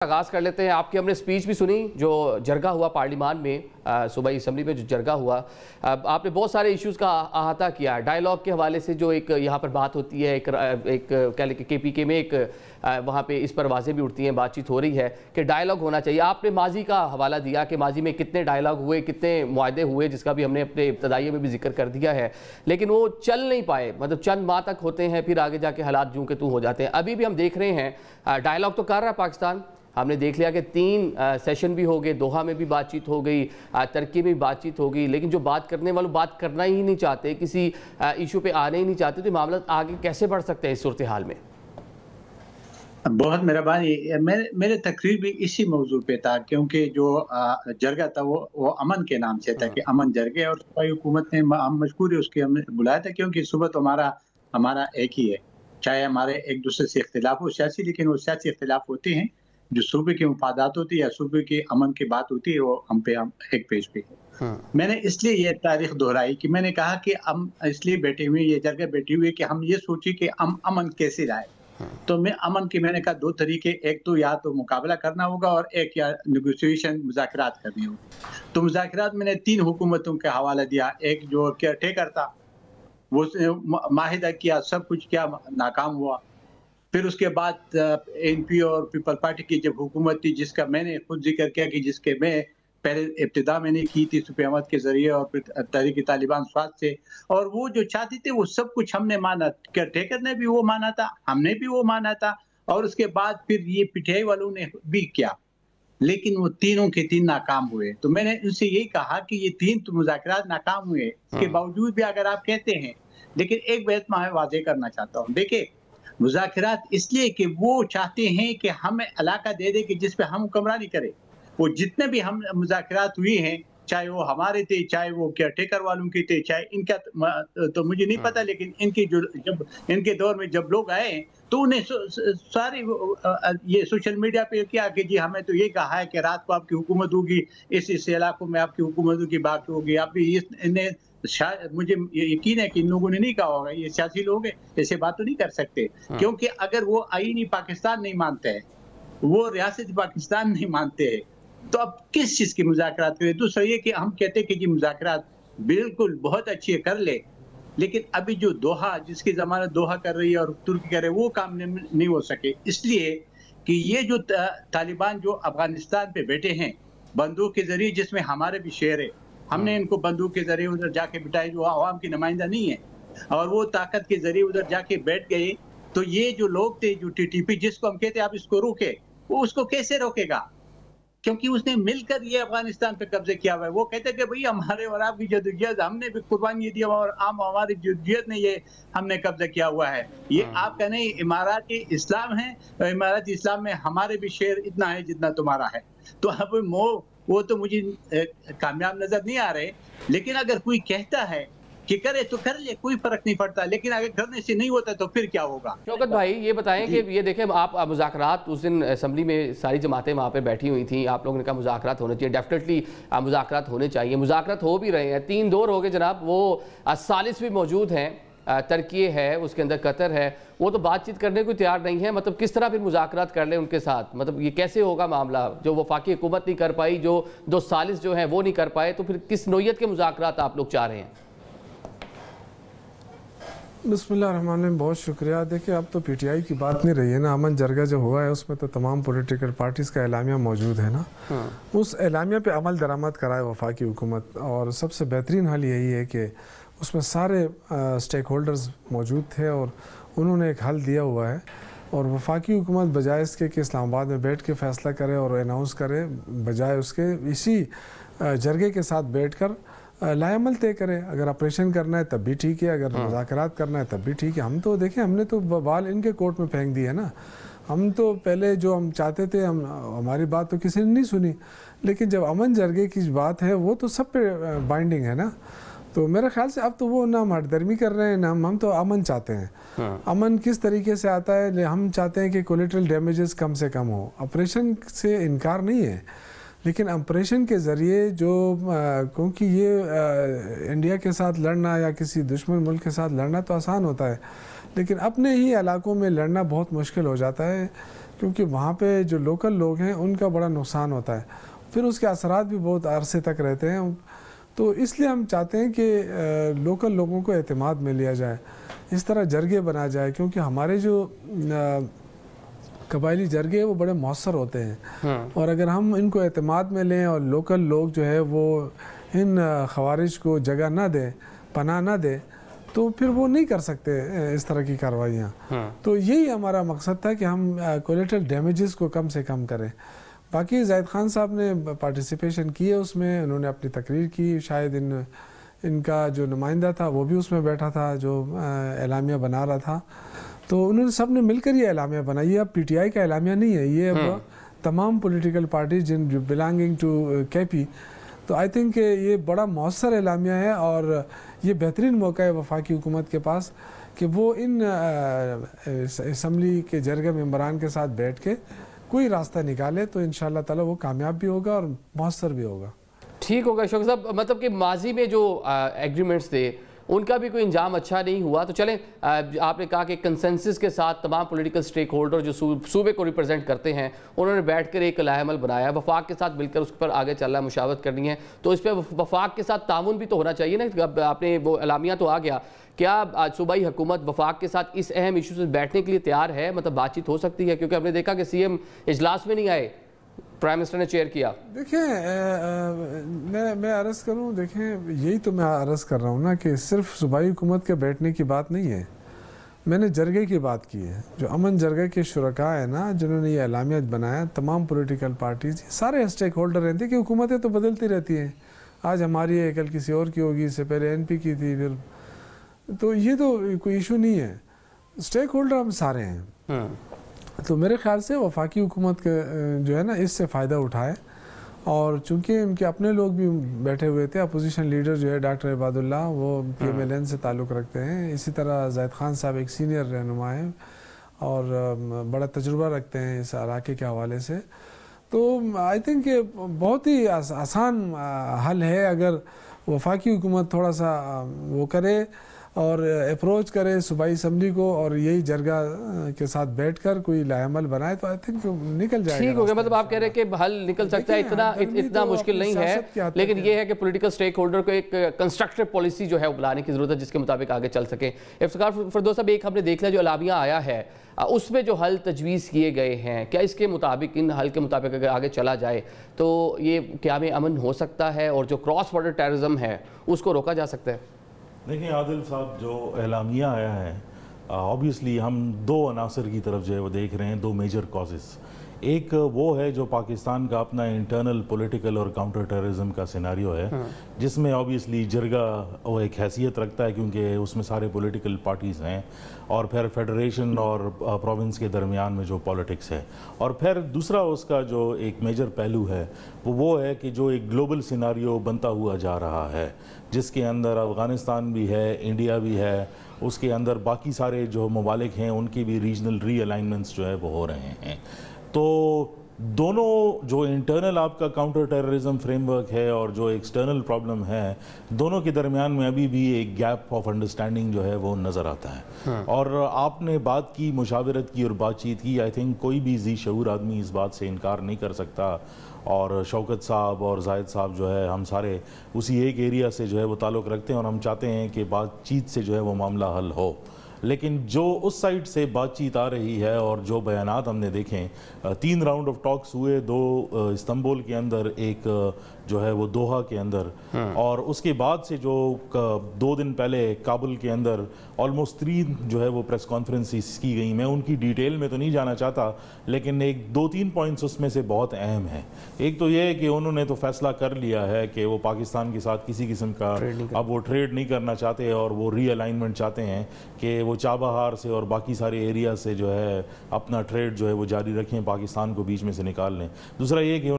आगाज़ कर लेते हैं। आपकी हमने स्पीच भी सुनी जो जरगा हुआ पार्लियामान में, सूबाई असम्बली में जो जरगा हुआ। आपने बहुत सारे इश्यूज़ का अहाता किया। डायलॉग के हवाले से जो एक यहाँ पर बात होती है, एक कह लें कि KPK में एक वहाँ पे इस पर आवाज़ें भी उठती हैं, बातचीत हो रही है कि डायलॉग होना चाहिए। आपने माजी का हवाला दिया कि माजी में कितने डायलॉग हुए, कितने मुआहदे हुए, जिसका भी हमने अपने इब्तदाइये में भी जिक्र कर दिया है, लेकिन वो चल नहीं पाए। मतलब चंद माह तक होते हैं, फिर आगे जाके हालात जूं के तू हो जाते हैं। अभी भी हम देख रहे हैं डायलॉग तो कर रहा है पाकिस्तान। हमने देख लिया कि 3 सेशन भी हो गए, दोहा में भी बातचीत हो गई, तुर्की में भी बातचीत हो गई, लेकिन जो बात करने वालों बात करना ही नहीं चाहते, किसी इशू पे आने ही नहीं चाहते, तो मामला आगे कैसे बढ़ सकते हैं इस सूरत हाल में? बहुत मेहरबानी। मेरे तकरीर भी इसी मौजू पे था, क्योंकि जो जरगा था वो अमन के नाम से था कि अमन जरगे, और सूबाई हुकूमत ने हम मशकूर है उसके हमने बुलाया था, क्योंकि सुबह तो हमारा एक ही है। चाहे हमारे एक दूसरे से इख्तिलाफ हो सियासी, लेकिन वो सियासी इख्तिलाफ होते हैं, जो सूबे के मुफादात होती है या सूबे के अमन की बात होती है, वो हम एक पेज पे है। मैंने इसलिए ये तारीख दोहराई कि मैंने कहा कि हम इसलिए बैठे हुए, ये जगह बैठी हुई है कि हम ये सोचे कि हम अमन कैसे लाए। तो मैंने कहा 2 तरीके, एक तो या तो मुकाबला करना होगा और एक या नेगोशिएशन मुज़ाकरात करनी होगी। तो मुज़ाकरात मैंने 3 हुकूमतों के हवाला दिया। एक जो केयरटेकर था, वो माहिदा किया, सब कुछ किया, नाकाम हुआ। फिर उसके बाद NP और पीपल पार्टी की जब हुकूमत थी, जिसका मैंने खुद जिक्र किया कि जिसके मैं पहले इब्तिदा मैंने की थी सुफ़ी अहमद के ज़रिए और फिर तहरीक तालिबान स्वाद से, और वो जो चाहते थे वो सब कुछ हमने माना। केयरटेकर ने भी वो माना था, हमने भी वो माना था, और उसके बाद फिर ये पीटीआई वालों ने भी किया, लेकिन वो तीनों के 3 नाकाम हुए। तो मैंने उनसे यही कहा कि ये 3 तो मुज़ाकरात नाकाम हुए, इसके बावजूद भी अगर आप कहते हैं, लेकिन एक बात मैं वाज़ेह करना चाहता हूँ। देखिए, मुज़ाकरात इसलिए कि वो चाहते हैं कि हमें इलाका दे दे कि जिस पे हम हुक्मरानी करें। वो जितने भी हम मुज़ाकरात हुए हैं, चाहे वो हमारे थे, चाहे वो केयरटेकर वालों के थे, चाहे इनका तो मुझे नहीं पता, लेकिन इनकी जब इनके दौर में जब लोग आए तो उन्हें सारी ये सोशल मीडिया पे किया कि जी हमें तो ये कहा है कि रात को आपकी हुकूमत होगी, इस इलाकों में आपकी हुकूमत होगी, बाकी होगी। आप भी इन्हें मुझे यकीन है कि इन लोगों ने नहीं कहा होगा, ये सियासी लोग हैं, ऐसे बात तो नहीं कर सकते, क्योंकि अगर वो आईनी पाकिस्तान नहीं मानते हैं, वो रियासत पाकिस्तान नहीं मानते हैं, तो अब किस चीज की मुज़ाकरात करें। दूसरा ये कि हम कहते हैं कि जी मुज़ाकरात बिल्कुल बहुत अच्छी है, कर ले, लेकिन अभी जो दोहा, जिसकी जमानत दोहा कर रही है और तुर्की कर रही है, वो काम नहीं हो सके, इसलिए कि ये जो तालिबान जो अफगानिस्तान पे बैठे हैं बंदूक के जरिए, जिसमें हमारे भी शेर है, हमने इनको बंदूक के जरिए उधर जाके बिठाए, जो आवाम की नुमाइंदा नहीं है, और वो ताकत के जरिए उधर जाके बैठ गए। तो ये जो लोग थे, जो TTP जिसको हम कहते हैं आप इसको रोके, वो उसको कैसे रोकेगा, क्योंकि उसने मिलकर ये अफगानिस्तान पे कब्जे किया हुआ है। वो कहते हैं कि भाई हमारे और आपकी जदोजहद, हमने भी कुर्बानी दी और हमारी जदोजहद ने ये हमने कब्जा किया हुआ है। ये आपका नहीं, इमाराती इस्लाम है, इमाराती इस्लाम में हमारे भी शेर इतना है जितना तुम्हारा है। तो अब वो तो मुझे कामयाब नजर नहीं आ रहे, लेकिन अगर कोई कहता है कि करे तो कर ले, कोई फर्क नहीं पड़ता, लेकिन अगर करने से नहीं होता तो फिर क्या होगा। शौकत भाई ये बताएं कि ये देखें, आप मुज़ाकरात, उस दिन असम्बली में सारी जमातें वहाँ पे बैठी हुई थी, आप लोगों ने कहा मुज़ाकरात होने चाहिए, डेफिनेटली मुज़ाकरात होने चाहिए, मुज़ाकरात हो भी रहे हैं। 3 दौर हो गए जनाब, वो सालिस भी मौजूद हैं, तुर्की है, उसके अंदर कतर है, वो तो बातचीत करने को तैयार नहीं है। मतलब किस तरह फिर मुज़ाकरात कर लें उनके साथ? मतलब ये कैसे होगा मामला? जो वफाकी हुकूमत नहीं कर पाई, जो 2 सालिस जो हैं वो नहीं कर पाए, तो फिर किस नोयत के मुज़ाकरात आप लोग चाह रहे हैं? बिस्मिल्लाहिर्रहमानिर्रहीम, बहुत शुक्रिया। देखिए, अब तो PTI की बात नहीं रही है ना। अमन जरगा जो हुआ है उसमें तो तमाम पॉलिटिकल पार्टीज़ का एलामिया मौजूद है ना। उस एलामिया पे अमल दरामद कराए वफाकी हुकूमत, और सबसे बेहतरीन हाल यही है कि उसमें सारे स्टेक होल्डर्स मौजूद थे और उन्होंने एक हल दिया हुआ है। और वफाकी हुकूमत बजाय इसके कि इस्लामाबाद में बैठ के फ़ैसला करे और अनाउंस करे, बजाय उसके इसी जरगे के साथ बैठ कर लाएमल तय करें। अगर ऑपरेशन करना है तब भी ठीक है, अगर मुज़ाकरात करना है तब भी ठीक है। हम तो देखें, हमने तो बाल इनके कोर्ट में फेंक दिए ना। हम तो पहले जो हम चाहते थे, हमारी बात तो किसी ने नहीं सुनी, लेकिन जब अमन जरगे की बात है वो तो सब पे बाइंडिंग है ना। तो मेरे ख्याल से अब तो वो ना हम हटदर्मी कर रहे हैं ना हम तो अमन चाहते हैं। अमन किस तरीके से आता है, हम चाहते हैं कि कोलेटरल डैमेजेस कम से कम हो। ऑपरेशन से इनकार नहीं है, लेकिन ऑपरेशन के ज़रिए जो क्योंकि ये इंडिया के साथ लड़ना या किसी दुश्मन मुल्क के साथ लड़ना तो आसान होता है, लेकिन अपने ही इलाकों में लड़ना बहुत मुश्किल हो जाता है। کیونکہ وہاں پہ جو لوکل لوگ ہیں ان کا بڑا نقصان ہوتا ہے، پھر اس کے اثرات بھی بہت عرصے تک رہتے ہیں. تو اس لیے ہم چاہتے ہیں کہ لوکل لوگوں کو اعتماد میں لیا جائے، اس طرح جرگے بنا جائے، کیونکہ ہمارے جو قبائلی جرگے وہ بڑے مؤثر ہوتے ہیں، اور اگر ہم ان کو اعتماد میں لیں اور لوکل لوگ جو ہے وہ ان خوارج کو جگہ نہ دیں، پناہ نہ دیں، تو پھر وہ نہیں کر سکتے اس طرح کی کارروائیاں. تو یہی ہمارا مقصد تھا کہ ہم کولیٹرل ڈیمیجز کو کم سے کم کریں. باقی زاہد خان صاحب نے پارٹیسپیشن کی ہے اس میں، انہوں نے اپنی تقریر کی، شاید ان کا جو نمائندہ تھا وہ بھی اس میں بیٹھا تھا جو اعلامیہ بنا رہا تھا. تو انہوں نے سب نے مل کر یہ اعلامیہ بنایا. یہ اب پی ٹی آئی کا اعلامیہ نہیں ہے، یہ اب تمام پولیٹیکل پارٹیز جن بلانگنگ ٹو کے پی. تو آئی تھنک یہ بڑا مؤثر اعلامیہ ہے، اور یہ بہترین موقع ہے وفاقی حکومت کے پاس کہ وہ ان اسمبلی کے جرگہ ممبران کے ساتھ بیٹھ کے کوئی راستہ نکالے، تو انشاءاللہ تعالی وہ کامیاب بھی ہوگا اور مؤثر بھی ہوگا. ٹھیک ہوگا شوکت صاحب. مطلب کہ ماضی میں جو ایگریمنٹس تھے ان کا بھی کوئی انجام اچھا نہیں ہوا. تو چلیں، آپ نے کہا کہ کنسنسس کے ساتھ تمام پولیٹیکل سٹیک ہولڈر جو صوبے کو ریپرزینٹ کرتے ہیں انہوں نے بیٹھ کر ایک لائحہ عمل بنایا، وفاق کے ساتھ مل کر اس پر آگے چلنا ہے، مشاورت کرنی ہے. تو اس پہ وفاق کے ساتھ تعاون بھی تو ہونا چاہیے نا. اب آپ نے وہ اعلامیہ تو آ گیا، کیا صوبائی حکومت وفاق کے ساتھ اس اہم ایشو سے بیٹھنے کے لیے تیار ہے؟ مطلب بات چیت ہو سکتی ہے؟ کیونکہ ہم نے دیکھا کہ سی ایم اجلاس میں نہیں آئے، پرائم منسٹر نے چیئر کیا. دیکھیں میں عرض کروں، دیکھیں یہی تو میں عرض کر رہا ہوں نا کہ صرف صوبائی حکومت کے بیٹھنے کی بات نہیں ہے، میں نے جرگے کی بات کی ہے. جو امن جرگے کے شرکاء ہیں نا، جنہوں نے یہ اعلامیہ بنایا، تمام پولیٹیکل پارٹیز، سارے اسٹیک ہولڈر رہتے ہیں کہ حکومتیں تو بدلتی رہتی ہیں، آج ہماری ہے، کل کسی اور کی ہوگی، اس سے پہلے این پی کی تھی، پھر تو یہ تو کوئی ایشو نہیں ہے. اسٹیک ہولڈر ہم سارے ہیں. تو میرے خیال سے وفاقی حکومت کے جو ہے نا اس سے فائدہ اٹھائے، اور چونکہ ان کے اپنے لوگ بھی بیٹھے ہوئے تھے. اپوزیشن لیڈر جو ہے ڈاکٹر عباد اللہ، وہ پی ایم ایل این سے تعلق رکھتے ہیں. اسی طرح زاہد خان صاحب ایک سینئر رہنما ہیں اور بڑا تجربہ رکھتے ہیں اس علاقے کے حوالے سے. تو آئی تھنک کہ بہت ہی آسان حل ہے اگر وفاقی حکومت تھوڑا سا وہ کرے اور اپروچ کرے صوبائی اسمبلی کو، اور یہی جرگہ کے ساتھ بیٹھ کر کوئی لائحہ عمل بنائے، تو آئی تھنک نکل جائے گا. ٹھیک ہو گیا. مطلب آپ کہہ رہے ہیں کہ حل نکل سکتا ہے، اتنا مشکل نہیں ہے، لیکن یہ ہے کہ پولیٹیکل سٹیک ہولڈر کو ایک کنسٹرکٹیو پالیسی جو ہے وہ بنانے کی ضرورت ہے جس کے مطابق آگے چل سکے. افتخار فردوس صاحب، ایک ہم نے دیکھ لیا جو اعلامیہ آیا ہے اس میں جو حل تجویز کیے گئے ہیں، کیا اس کے مطابق، ان حل کے مطابق اگر آگے چلا جائے تو یہ قیام امن ہو سکتا ہے اور جو کراس بارڈر ٹیررزم ہے اس کو روکا جا سکتا ہے؟ دیکھیں عادل صاحب، جو اعلامیہ آیا ہے آبویسلی ہم دو عناصر کی طرف جو ہے وہ دیکھ رہے ہیں، دو میجر کازز. ایک وہ ہے جو پاکستان کا اپنا انٹرنل پولیٹیکل اور کاؤنٹر ٹیررزم کا سیناریو ہے، جس میں آبویسلی جرگہ وہ ایک حیثیت رکھتا ہے کیونکہ اس میں سارے پولیٹیکل پارٹیز ہیں، اور پھر فیڈریشن اور پروونس کے درمیان میں جو پالیٹکس ہے. اور پھر دوسرا اس کا جو ایک میجر پہلو ہے وہ ہے کہ جو ایک گلوبل سیناریو بنتا ہوا جا رہا ہے، جس کے اندر افغانستان بھی ہے، انڈیا بھی ہے، اس کے اندر باقی سارے جو ممالک ہیں ان کی بھی ریجنل ری الائنمنٹس جو ہے وہ ہو رہے ہیں. تو دونوں جو انٹرنل آپ کا کاؤنٹر ٹیررزم فریم ورک ہے اور جو ایکسٹرنل پرابلم ہے، دونوں کے درمیان میں ابھی بھی ایک گیپ آف انڈرسٹینڈنگ جو ہے وہ نظر آتا ہے. اور آپ نے بات کی مشاورت کی اور بات چیت کی، آئی تھنک کوئی بھی ذی شعور آدمی اس بات سے انکار نہیں کر سکتا، اور شوکت صاحب اور زاہد صاحب جو ہے ہم سارے اسی ایک ایریا سے جو ہے وہ تعلق رکھتے ہیں، اور ہم چاہتے ہیں کہ بات چیت سے جو ہے وہ معاملہ حل ہو. لیکن جو اس سائڈ سے بات چیت آ رہی ہے اور جو بیانات ہم نے دیکھیں، 3 راؤنڈ آف ٹاکس ہوئے، 2 استنبول کے اندر، ایک جو ہے وہ دوحہ کے اندر، اور اس کے بعد سے جو 2 دن پہلے کابل کے اندر آلموسٹ 3 جو ہے وہ پریس کانفرنسز کی گئی. میں ان کی ڈیٹیل میں تو نہیں جانا چاہتا، لیکن ایک 2-3 پوائنٹس اس میں سے بہت اہم ہیں. ایک تو یہ ہے کہ انہوں نے تو فیصلہ کر لیا ہے کہ وہ پاکستان کے ساتھ کسی قسم کا اب وہ ٹریڈ نہیں کرنا چاہتے، اور وہ ری الائنمنٹ چاہتے ہیں کہ وہ چابہار سے اور باقی سارے ایریا سے جو ہے اپنا ٹریڈ جو ہے وہ جاری رکھیں، پاکستان کو بیچ میں سے نکال لیں. دوسرا یہ کہ